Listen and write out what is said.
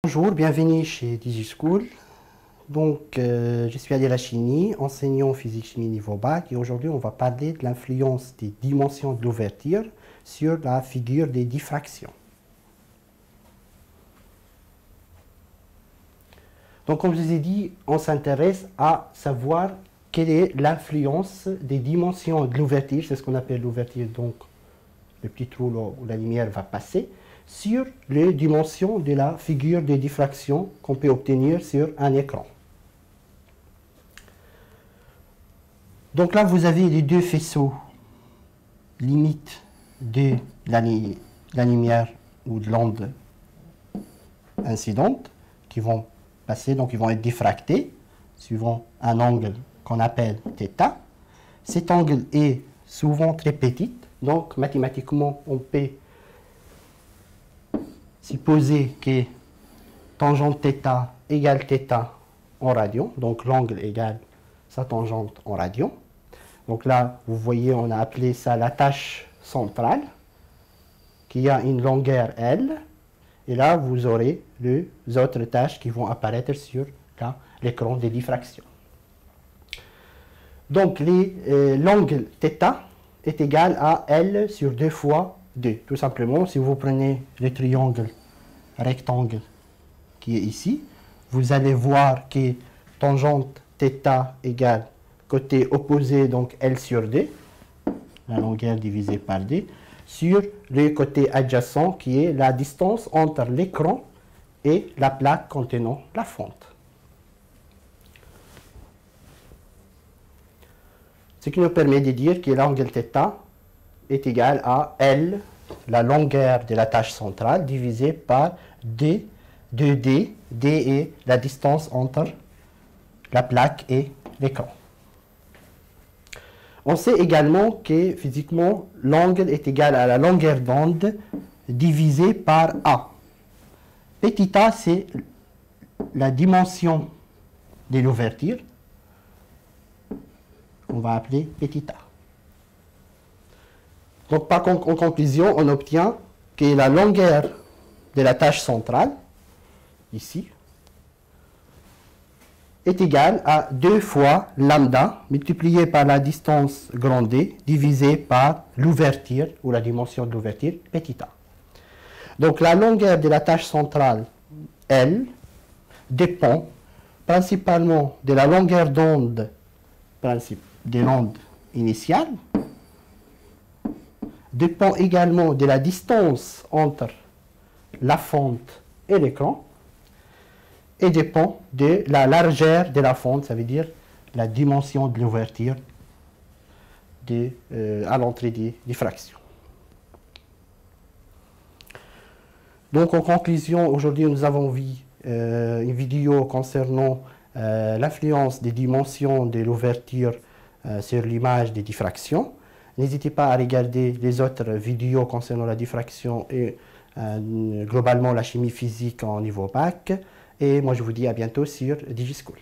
Bonjour, bienvenue chez DigiSchool. Donc, je suis Adil Hachini, enseignant physique-chimie niveau bac, et aujourd'hui on va parler de l'influence des dimensions de l'ouverture sur la figure des diffractions. Donc, comme je vous ai dit, on s'intéresse à savoir quelle est l'influence des dimensions de l'ouverture, c'est ce qu'on appelle l'ouverture, donc le petit trou où la lumière va passer, sur les dimensions de la figure de diffraction qu'on peut obtenir sur un écran. Donc là, vous avez les deux faisceaux limites de la lumière ou de l'onde incidente qui vont passer, donc ils vont être diffractés suivant un angle qu'on appelle θ. Cet angle est souvent très petit, donc mathématiquement on peut supposer que tangente θ égale θ en radian, donc l'angle égale sa tangente en radian. Donc là, vous voyez, on a appelé ça la tâche centrale, qui a une longueur L, et là, vous aurez les autres tâches qui vont apparaître sur l'écran des diffractions. Donc, l'angle θ est égal à L sur 2 fois 2. Tout simplement, si vous prenez le triangle rectangle qui est ici, vous allez voir que tangente θ égale côté opposé, donc L sur D, la longueur divisée par D, sur le côté adjacent qui est la distance entre l'écran et la plaque contenant la fente. Ce qui nous permet de dire que l'angle θ est égal à L, la longueur de la tâche centrale, divisée par D, 2D, D est la distance entre la plaque et l'écran. On sait également que physiquement, l'angle est égal à la longueur d'onde divisée par A. Petit a, c'est la dimension de l'ouverture, qu'on va appeler petit a. Donc, en conclusion, on obtient que la longueur de la tâche centrale, ici, est égale à 2 fois lambda multiplié par la distance grand D divisé par l'ouverture ou la dimension de l'ouverture petit a. Donc la longueur de la tâche centrale L dépend principalement de la longueur d'onde de l'onde initiale, dépend également de la distance entre la fente et l'écran, et dépend de la largeur de la fente, ça veut dire la dimension de l'ouverture à l'entrée des diffractions. Donc en conclusion, aujourd'hui nous avons vu une vidéo concernant l'influence des dimensions de l'ouverture sur l'image des diffractions. N'hésitez pas à regarder les autres vidéos concernant la diffraction et globalement la chimie physique en niveau bac. Et moi, je vous dis à bientôt sur DigiSchool.